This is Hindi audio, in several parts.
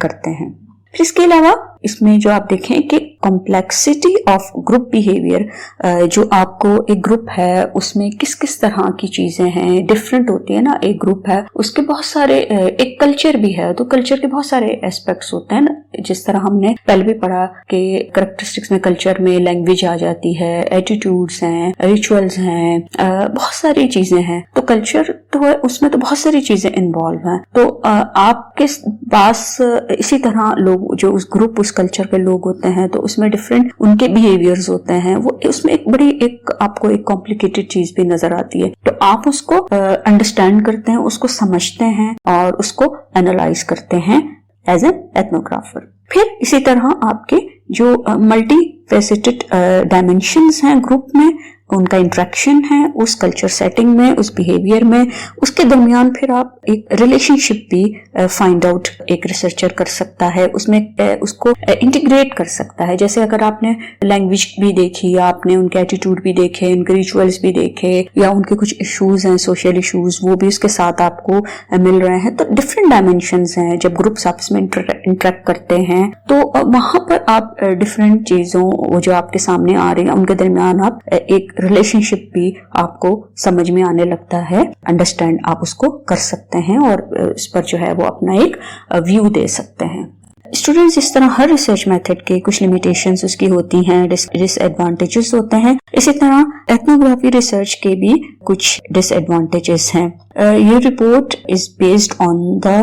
करते हैं। फिर इसके अलावा इसमें जो आप देखें कि कॉम्प्लेक्सिटी ऑफ ग्रुप बिहेवियर, जो आपको एक ग्रुप है उसमें किस किस तरह की चीजें हैं, डिफरेंट होती है ना। एक ग्रुप है उसके बहुत सारे, एक कल्चर भी है, तो कल्चर के बहुत सारे एस्पेक्ट्स होते हैं ना। जिस तरह हमने पहले भी पढ़ा कि कैरेक्टरिस्टिक्स में कल्चर में लैंग्वेज आ जाती है, एटीट्यूड्स हैं, रिचुअल्स हैं, बहुत सारी चीजें हैं। तो कल्चर तो है, उसमें तो बहुत सारी चीजें इन्वॉल्व हैं। तो आपके पास इसी तरह लोग जो उस ग्रुप उस कल्चर के लोग होते हैं तो उसमें डिफरेंट उनके बिहेवियर्स होते हैं, वो उसमें एक बड़ी एक आपको एक कॉम्प्लिकेटेड चीज भी नजर आती है। तो आप उसको अंडरस्टैंड करते हैं, उसको समझते हैं और उसको एनालाइज करते हैं एज एन एथनोग्राफर। फिर इसी तरह आपके जो मल्टी फेसेटेड डायमेंशंस हैं ग्रुप में, उनका इंटरेक्शन है उस कल्चर सेटिंग में, उस बिहेवियर में, उसके दरमियान फिर आप एक रिलेशनशिप भी फाइंड आउट एक रिसर्चर कर सकता है, उसमें उसको इंटीग्रेट कर सकता है। जैसे अगर आपने लैंग्वेज भी देखी, आपने उनके एटीट्यूड भी देखे, उनके रिचुअल्स भी देखे, या उनके कुछ इश्यूज हैं, सोशल इश्यूज, वो भी उसके साथ आपको मिल रहे हैं, तो डिफरेंट डायमेंशंस हैं। जब ग्रुप्स आपस में इंटरेक्ट करते हैं तो वहां पर आप डिफरेंट चीजों जो आपके सामने आ रही है उनके दरमियान आप एक रिलेशनशिप भी आपको समझ में आने लगता है, अंडरस्टैंड आप उसको कर सकते हैं और उस पर जो है वो अपना एक व्यू दे सकते हैं। स्टूडेंट्स, इस तरह हर रिसर्च मेथड के कुछ लिमिटेशंस उसकी होती हैं, डिसएडवांटेजेस होते हैं। इसी तरह एथनोग्राफी रिसर्च के भी कुछ डिसएडवांटेजेस हैं। ये report is based on the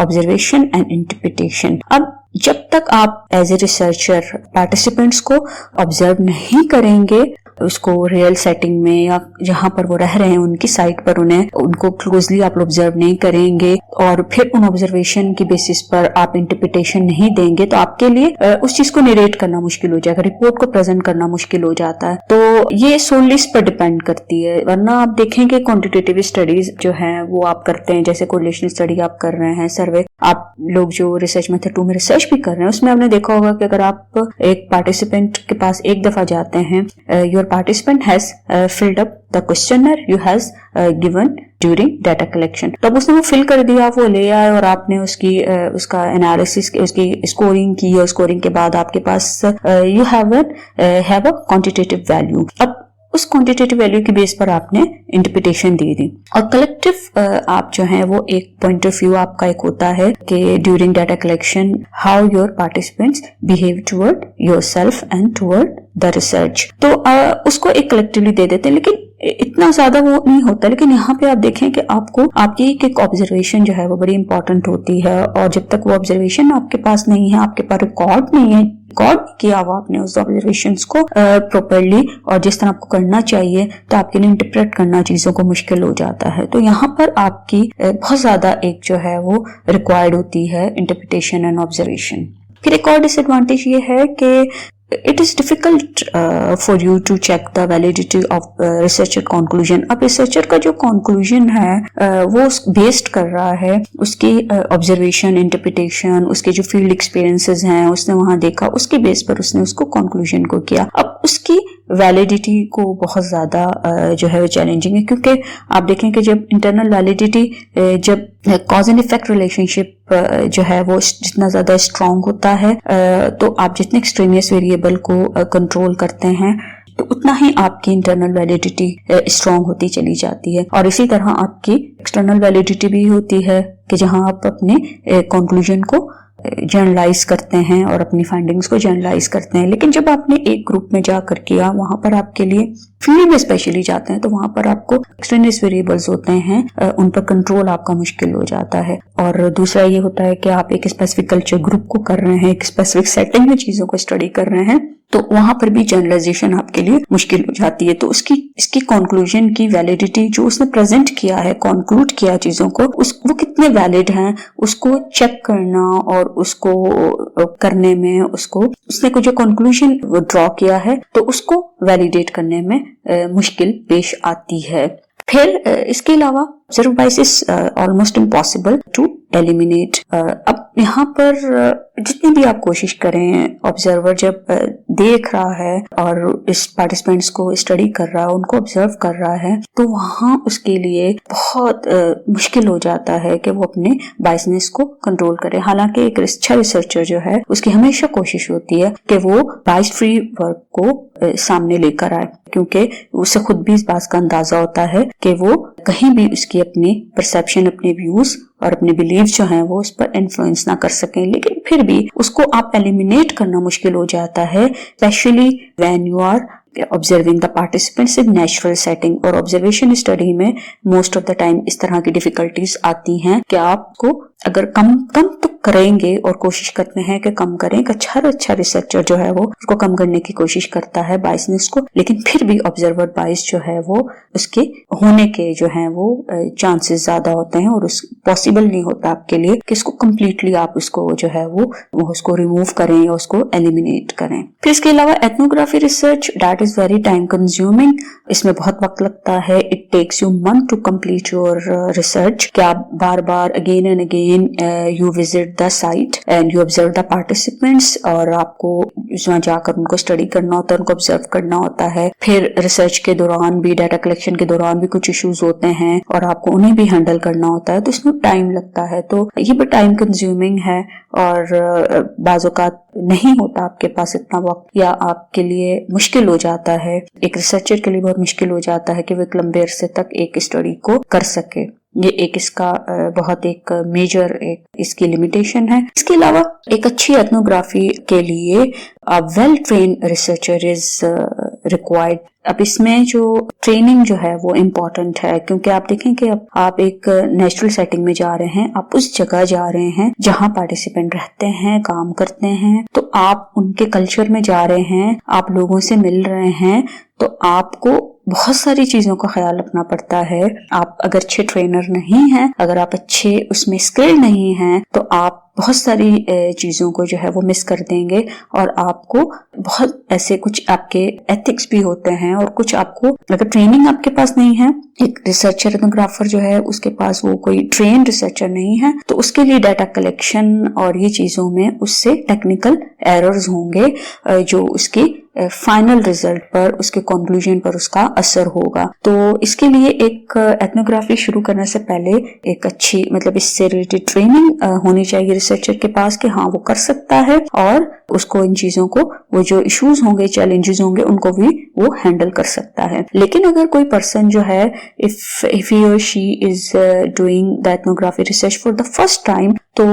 observation and interpretation. अब जब तक आप एज ए रिसर्चर पार्टिसिपेंट्स को ऑब्जर्व नहीं करेंगे, उसको रियल सेटिंग में या जहां पर वो रह रहे हैं उनकी साइट पर उनको क्लोजली आप ऑब्जर्व नहीं करेंगे और फिर उन ऑब्जर्वेशन की बेसिस पर आप इंटरप्रिटेशन नहीं देंगे, तो आपके लिए उस चीज को नरेट करना मुश्किल हो जाएगा, रिपोर्ट को प्रेजेंट करना मुश्किल हो जाता है। तो ये सोनली इस पर डिपेंड करती है। वरना आप देखेंगे क्वांटिटेटिव स्टडीज जो है वो आप करते हैं, जैसे कोरिलेशन स्टडी आप कर रहे हैं, सर्वे आप लोग जो रिसर्च मेथड 2 में रिसर्च भी कर रहे हैं, उसमें आपने देखा होगा कि अगर आप एक पार्टिसिपेंट के पास एक दफा जाते हैं, your participant has filled up the questionnaire you has given during data collection, तब उसने वो फिल कर दिया, वो ले आए और आपने उसका एनालिसिस, उसकी स्कोरिंग की, और स्कोरिंग के बाद आपके पास you have a quantitative value. अब उस क्वांटिटेटिव वैल्यू की बेस पर आपने इंटरप्रिटेशन दे दी। और कलेक्टिव आप जो है वो एक पॉइंट ऑफ व्यू आपका एक होता है कि during data collection how your participants behave toward yourself and toward the research. तो उसको एक कलेक्टिवली दे देते हैं, लेकिन इतना ज्यादा वो नहीं होता। लेकिन यहाँ पे आप देखें कि आपको आपकी एक ऑब्जर्वेशन जो है वो बड़ी इंपॉर्टेंट होती है, और जब तक वो ऑब्जर्वेशन आपके पास नहीं है, आपके पास रिकॉर्ड नहीं है, रिकॉर्ड किया हुआ आपने उस ऑब्जर्वेशंस को प्रॉपर्ली और जिस तरह आपको करना चाहिए, तो आपके लिए इंटरप्रेट करना चीजों को मुश्किल हो जाता है। तो यहाँ पर आपकी बहुत ज्यादा एक जो है वो रिक्वायर्ड होती है इंटरप्रिटेशन एंड ऑब्जर्वेशन। फिर एक और डिसएडवांटेज ये है कि it is difficult for you to check the validity of researcher conclusion। अब रिसर्चर का जो conclusion है वो बेस्ड कर रहा है उसकी ऑब्जर्वेशन, इंटरप्रिटेशन, उसके जो फील्ड एक्सपीरियंसेस हैं उसने वहां देखा, उसके बेस पर उसने उसको conclusion को किया। अब उसकी वैलिडिटी को बहुत ज्यादा जो है वो चैलेंजिंग है, क्योंकि आप देखें कि जब इंटरनल वैलिडिटी, जब कॉज एंड इफेक्ट रिलेशनशिप जो है वो जितना ज्यादा स्ट्रांग होता है, तो आप जितने एक्सट्रेनियस वेरिएबल को कंट्रोल करते हैं तो उतना ही आपकी इंटरनल वैलिडिटी स्ट्रांग होती चली जाती है। और इसी तरह आपकी एक्सटर्नल वैलिडिटी भी होती है कि जहां आप अपने कंक्लूजन को जर्नलाइज करते हैं और अपनी फाइंडिंग्स को जर्नलाइज करते हैं। लेकिन जब आपने एक ग्रुप में जाकर किया, वहां पर आपके लिए फील्ड में स्पेशली जाते हैं, तो वहां पर आपको एक्सट्रेनियस वेरिएबल्स होते हैं, उन पर कंट्रोल आपका मुश्किल हो जाता है। और दूसरा ये होता है कि आप एक स्पेसिफिक कल्चर ग्रुप को कर रहे हैं, एक स्पेसिफिक सेटिंग में चीजों को स्टडी कर रहे हैं, तो वहां पर भी जर्नलाइजेशन आपके लिए मुश्किल हो जाती है। तो इसकी कंक्लूजन की वैलिडिटी जो उसने प्रेजेंट किया है, कंक्लूड किया चीजों को, वो कितने वैलिड हैं, उसको चेक करना और उसको करने में, उसने को जो कंक्लूजन ड्रॉ किया है तो उसको वैलिडेट करने में मुश्किल पेश आती है। फिर इसके अलावा observer bias is almost impossible to eliminate. अब यहाँ पर जितनी भी आप कोशिश करें, ऑब्जर्वर जब देख रहा है और इस पार्टिसिपेंट्स को स्टडी कर रहा है, उनको ऑब्जर्व कर रहा है, तो वहाँ उसके लिए बहुत मुश्किल हो जाता है कि वो अपने बायसनेस को कंट्रोल करे। हालांकि एक अच्छा रिसर्चर जो है उसकी हमेशा कोशिश होती है कि वो बायस फ्री वर्क को सामने लेकर आए, क्योंकि उसे खुद भी इस बात का अंदाजा होता है कि वो कहीं भी उसकी अपनी परसेप्शन, अपने व्यूज और अपने बिलीव जो हैं वो उस पर इन्फ्लुएंस ना कर सकें। लेकिन फिर भी उसको आप एलिमिनेट करना मुश्किल हो जाता है, specially when you are observing the participants in natural setting. और ऑब्जर्वेशन स्टडी में मोस्ट ऑफ द टाइम इस तरह की डिफिकल्टीज आती हैं कि आपको अगर कम तो करेंगे और कोशिश करते हैं कि कम करें। एक अच्छा रिसर्चर जो है वो उसको कम करने की कोशिश करता है बायसनेस को, लेकिन फिर भी ऑब्जर्वर बायस जो है वो उसके होने के जो है वो चांसेस ज्यादा होते हैं और उस पॉसिबल नहीं होता आपके लिए कि इसको कम्प्लीटली आप उसको जो है वो उसको रिमूव करें या उसको एलिमिनेट करें। फिर इसके अलावा ethnography research that is very time consuming. इसमें बहुत वक्त लगता है। It takes you month to complete your research. क्या आप बार बार again and again you visit the site and you observe the participants, और आपको वहां जाकर उनको स्टडी करना होता है, उनको ऑब्जर्व करना होता है। फिर रिसर्च के दौरान भी, डाटा कलेक्शन के दौरान भी कुछ इश्यूज होते हैं और आपको उन्हें भी हैंडल करना होता है, तो इसमें टाइम लगता है। तो ये भी टाइम कंज्यूमिंग है और बाज़ औक़ात नहीं होता आपके पास इतना वक्त, या आपके लिए मुश्किल हो जाता है, एक रिसर्चर के लिए बहुत मुश्किल हो जाता है कि वो एक लंबे अरसे तक एक स्टडी को कर सके। ये एक इसका बहुत एक मेजर एक इसकी लिमिटेशन है। इसके अलावा एक अच्छी एथनोग्राफी के लिए well train researcher is required. अब इसमें जो ट्रेनिंग जो है वो इम्पोर्टेंट है, क्योंकि आप देखें कि अब आप एक नेचुरल सेटिंग में जा रहे हैं, आप उस जगह जा रहे हैं जहां पार्टिसिपेंट रहते हैं, काम करते हैं, तो आप उनके कल्चर में जा रहे हैं, आप लोगों से मिल रहे हैं, तो आपको बहुत सारी चीजों का ख्याल रखना पड़ता है। आप अगर अच्छे ट्रेनर नहीं हैं, अगर आप अच्छे उसमें स्किल्ड नहीं हैं, तो आप बहुत सारी चीजों को जो है वो मिस कर देंगे और आपको बहुत ऐसे कुछ आपके एथिक्स भी होते हैं और कुछ आपको अगर ट्रेनिंग आपके पास नहीं है, एक रिसर्चर एथनोग्राफर जो है उसके पास वो कोई ट्रेन रिसर्चर नहीं है, तो उसके लिए डाटा कलेक्शन और ये चीजों में उससे टेक्निकल एरर्स होंगे जो उसकी फाइनल रिजल्ट पर, उसके कंक्लूजन पर उसका असर होगा। तो इसके लिए एक एथनोग्राफी शुरू करने से पहले एक अच्छी मतलब इससे रिलेटेड ट्रेनिंग होनी चाहिए रिसर्चर के पास कि हाँ वो कर सकता है और उसको इन चीजों को, वो जो इश्यूज होंगे, चैलेंजेस होंगे, उनको भी वो हैंडल कर सकता है। लेकिन अगर कोई पर्सन जो है इफ ही और she is doing the ethnography research for the first time, तो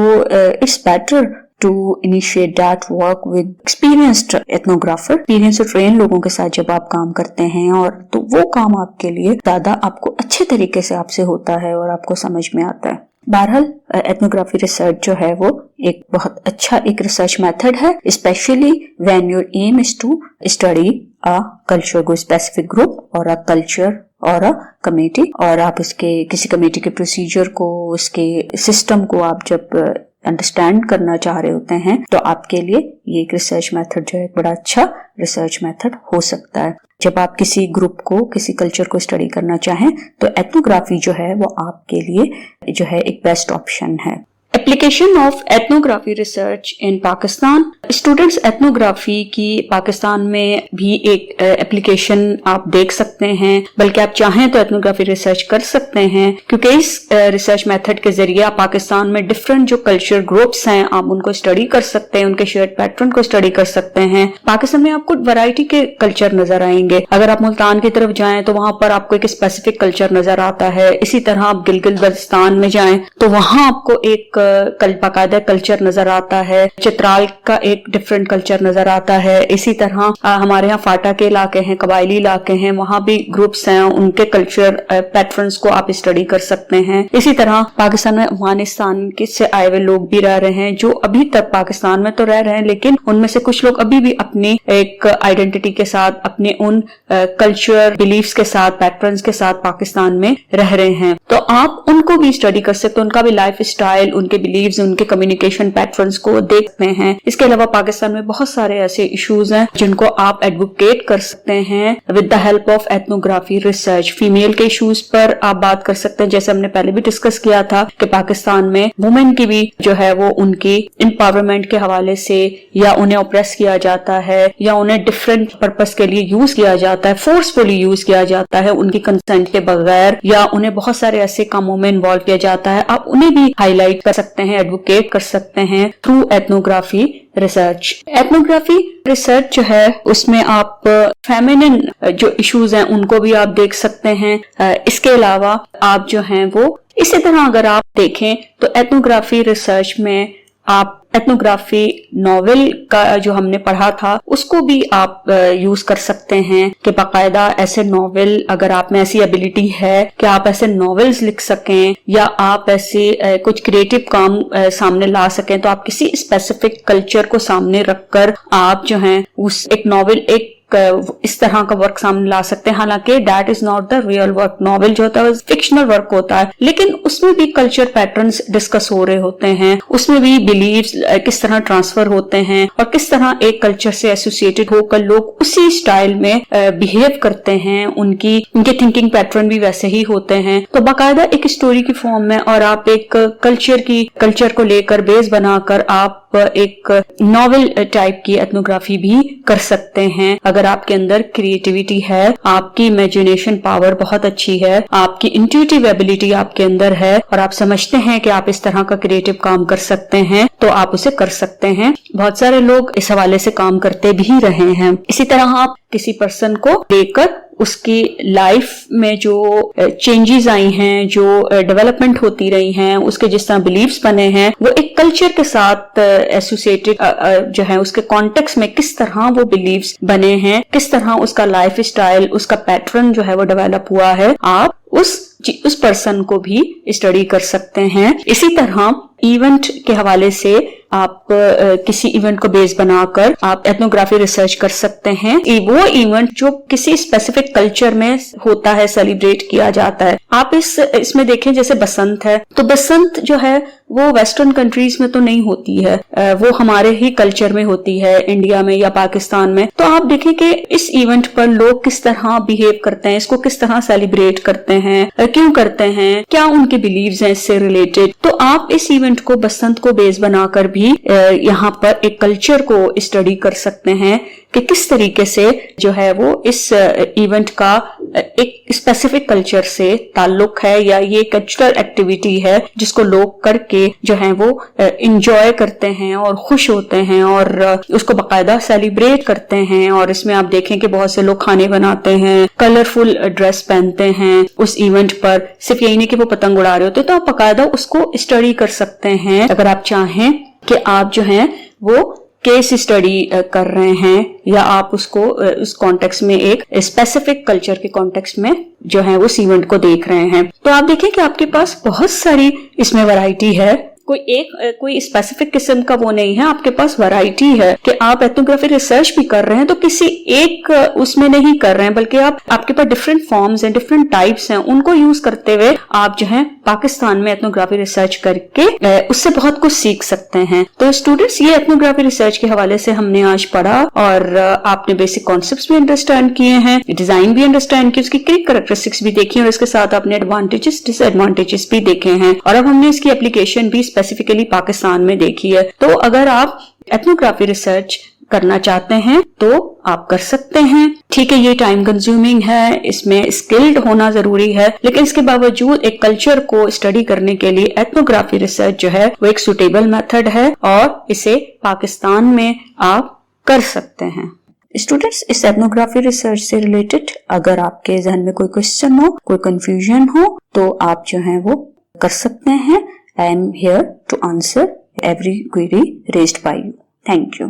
it's better to initiate that work with experienced ethnographer, experienced trained लोगों के साथ जब आप काम करते हैं, और तो वो काम आपके लिए ज्यादा आपको अच्छे तरीके से आपसे होता है और आपको समझ में आता है। बहरहाल एथनोग्राफी रिसर्च जो है वो एक बहुत अच्छा एक रिसर्च मेथड है, specially when your aim is to study a culture को, स्पेसिफिक ग्रुप और अ कल्चर और अ कमेटी, और आप इसके किसी कमेटी के प्रोसीजर को, उसके सिस्टम को आप जब अंडरस्टैंड करना चाह रहे होते हैं, तो आपके लिए ये एक रिसर्च मेथड जो है एक बड़ा अच्छा रिसर्च मेथड हो सकता है। जब आप किसी ग्रुप को, किसी कल्चर को स्टडी करना चाहें, तो एथनोग्राफी जो है वो आपके लिए जो है एक बेस्ट ऑप्शन है। Application of ethnography research in Pakistan. Students ethnography की पाकिस्तान में भी एक एप्लीकेशन आप देख सकते हैं, बल्कि आप चाहें तो एथनोग्राफी रिसर्च कर सकते हैं, क्योंकि इस रिसर्च मेथड के जरिए आप पाकिस्तान में डिफरेंट जो कल्चर ग्रुप्स हैं आप उनको स्टडी कर सकते हैं, उनके शेयर्ड पैटर्न को स्टडी कर सकते हैं। पाकिस्तान में आपको वैरायटी के कल्चर नजर आएंगे। अगर आप मुल्तान की तरफ जाएं तो वहां पर आपको एक स्पेसिफिक कल्चर नजर आता है। इसी तरह आप गिलगित बल्तिस्तान में जाएं तो वहां आपको एक बाकायदा कल्चर नजर आता है। चित्राल का एक डिफरेंट कल्चर नजर आता है। इसी तरह हमारे यहाँ फाटा के इलाके हैं, कबायली इलाके हैं, वहां भी ग्रुप्स हैं, उनके कल्चर पैटर्न्स को आप स्टडी कर सकते हैं। इसी तरह पाकिस्तान में अफगानिस्तान से आए हुए लोग भी रह रहे हैं, जो अभी तक पाकिस्तान में तो रह रहे हैं, लेकिन उनमें से कुछ लोग अभी भी अपनी एक आइडेंटिटी के साथ, अपने उन कल्चर बिलीफ्स के साथ, पैटर्न्स के साथ पाकिस्तान में रह रहे हैं। तो आप उनको भी स्टडी कर सकते हैं, उनका भी लाइफ स्टाइल, उनके बिलीव्स, उनके कम्युनिकेशन पैटर्न्स को देखते हैं। इसके अलावा पाकिस्तान में बहुत सारे ऐसे इश्यूज हैं जिनको आप एडवोकेट कर सकते हैं with the help of ethnography research. Female के इश्यूज पर आप बात कर सकते हैं, जैसे हमने पहले भी डिस्कस किया था कि पाकिस्तान में वुमेन की भी जो है वो उनकी एम्पावरमेंट के हवाले से या उन्हें ऑप्रेस किया जाता है या उन्हें डिफरेंट पर्पस के लिए यूज किया जाता है, फोर्सफुली यूज किया जाता है उनकी कंसेंट के बगैर, या उन्हें बहुत सारे ऐसे कामों में इन्वॉल्व किया जाता है। आप उन्हें भी हाईलाइट कर सकते हैं, एडवोकेट कर सकते हैं through ethnography research. Ethnography research जो है उसमें आप फेमिनिन जो इश्यूज हैं उनको भी आप देख सकते हैं। इसके अलावा आप जो हैं वो इसी तरह अगर आप देखें तो एथनोग्राफी रिसर्च में आप एथनोग्राफी नॉवेल का जो हमने पढ़ा था उसको भी आप यूज कर सकते हैं कि बाकायदा ऐसे नॉवेल, अगर आप में ऐसी एबिलिटी है कि आप ऐसे नॉवेल्स लिख सकें या आप ऐसे कुछ क्रिएटिव काम सामने ला सकें, तो आप किसी स्पेसिफिक कल्चर को सामने रखकर आप जो हैं उस एक नॉवेल एक इस तरह का वर्क सामने ला सकते हैं। हालांकि that is not the real work. Novel जो होता है फिक्शनल वर्क होता है, लेकिन उसमें भी कल्चर पैटर्न्स डिस्कस हो रहे होते हैं, उसमें भी बिलीव्स किस तरह ट्रांसफर होते हैं और किस तरह एक कल्चर से एसोसिएटेड होकर लोग उसी स्टाइल में बिहेव करते हैं, उनके थिंकिंग पैटर्न भी वैसे ही होते हैं। तो बाकायदा एक स्टोरी की फॉर्म में और आप एक कल्चर को लेकर बेस बनाकर आप एक नॉवेल टाइप की एथनोग्राफी भी कर सकते हैं। अगर आपके अंदर क्रिएटिविटी है, आपकी इमेजिनेशन पावर बहुत अच्छी है, आपकी इंट्यूटिव एबिलिटी आपके अंदर है और आप समझते हैं कि आप इस तरह का क्रिएटिव काम कर सकते हैं, तो आप उसे कर सकते हैं। बहुत सारे लोग इस हवाले से काम करते भी रहे हैं। इसी तरह आप किसी पर्सन को लेकर उसकी लाइफ में जो चेंजेस आई हैं, जो डेवलपमेंट होती रही हैं, उसके जिस तरह बिलीव्स बने हैं, वो एक कल्चर के साथ एसोसिएटेड जो है उसके कॉन्टेक्स्ट में किस तरह वो बिलीव्स बने हैं, किस तरह उसका लाइफ स्टाइल, उसका पैटर्न जो है वो डेवलप हुआ है, आप उस पर्सन को भी स्टडी कर सकते हैं। इसी तरह इवेंट के हवाले से आप किसी इवेंट को बेस बनाकर आप एथनोग्राफी रिसर्च कर सकते हैं। वो इवेंट जो किसी स्पेसिफिक कल्चर में होता है, सेलिब्रेट किया जाता है। आप इसमें देखें जैसे बसंत है, तो बसंत जो है वो वेस्टर्न कंट्रीज में तो नहीं होती है, वो हमारे ही कल्चर में होती है, इंडिया में या पाकिस्तान में। तो आप देखें कि इस इवेंट पर लोग किस तरह बिहेव करते हैं, इसको किस तरह सेलिब्रेट करते हैं, क्यों करते हैं, क्या उनके बिलीव्स हैं इससे रिलेटेड। तो आप इस इवेंट को, बसंत को बेस बनाकर भी यहाँ पर एक कल्चर को स्टडी कर सकते हैं कि किस तरीके से जो है वो इस इवेंट का एक स्पेसिफिक कल्चर से ताल्लुक है, या ये कल्चरल एक्टिविटी है जिसको लोग करके जो है वो एंजॉय करते हैं और खुश होते हैं और उसको बाकायदा सेलिब्रेट करते हैं। और इसमें आप देखें कि बहुत से लोग खाने बनाते हैं, कलरफुल ड्रेस पहनते हैं उस इवेंट पर, सिर्फ यही नहीं कि वो पतंग उड़ा रहे होते। तो आप बाकायदा उसको स्टडी कर सकते हैं अगर आप चाहें कि आप जो हैं वो केस स्टडी कर रहे हैं, या आप उसको उस कॉन्टेक्स्ट में एक स्पेसिफिक कल्चर के कॉन्टेक्स्ट में जो है उस इवेंट को देख रहे हैं। तो आप देखें कि आपके पास बहुत सारी इसमें वैरायटी है, कोई स्पेसिफिक किस्म का वो नहीं है, आपके पास वैरायटी है कि आप एथनोग्राफी रिसर्च भी कर रहे हैं तो किसी एक उसमें नहीं कर रहे हैं, बल्कि आपके पास डिफरेंट फॉर्म्स हैं, डिफरेंट टाइप्स हैं, उनको यूज करते हुए आप जो है पाकिस्तान में एथनोग्राफी रिसर्च करके उससे बहुत कुछ सीख सकते हैं। तो स्टूडेंट्स, ये एथनोग्राफी रिसर्च के हवाले से हमने आज पढ़ा और आपने बेसिक कॉन्सेप्ट्स भी अंडरस्टैंड किए हैं, डिजाइन भी अंडरस्टैंड की, उसकी कैरेक्टरिस्टिक्स भी देखी और इसके साथ आपने एडवांटेजेस डिसएडवांटेजेस भी देखे हैं, और अब हमने इसकी एप्लीकेशन भी स्पेसिफिकली पाकिस्तान में देखी है। तो अगर आप एथनोग्राफी रिसर्च करना चाहते हैं तो आप कर सकते हैं। ठीक है, ये टाइम कंज्यूमिंग है, इसमें स्किल्ड होना जरूरी है, लेकिन इसके बावजूद एक कल्चर को स्टडी करने के लिए एथनोग्राफी रिसर्च जो है वो एक सुटेबल मेथड है और इसे पाकिस्तान में आप कर सकते हैं। स्टूडेंट्स, इस एथनोग्राफी रिसर्च से रिलेटेड अगर आपके जहन में कोई क्वेश्चन हो, कोई कंफ्यूजन हो, तो आप जो है वो कर सकते हैं। I am here to answer every query raised by you. Thank you.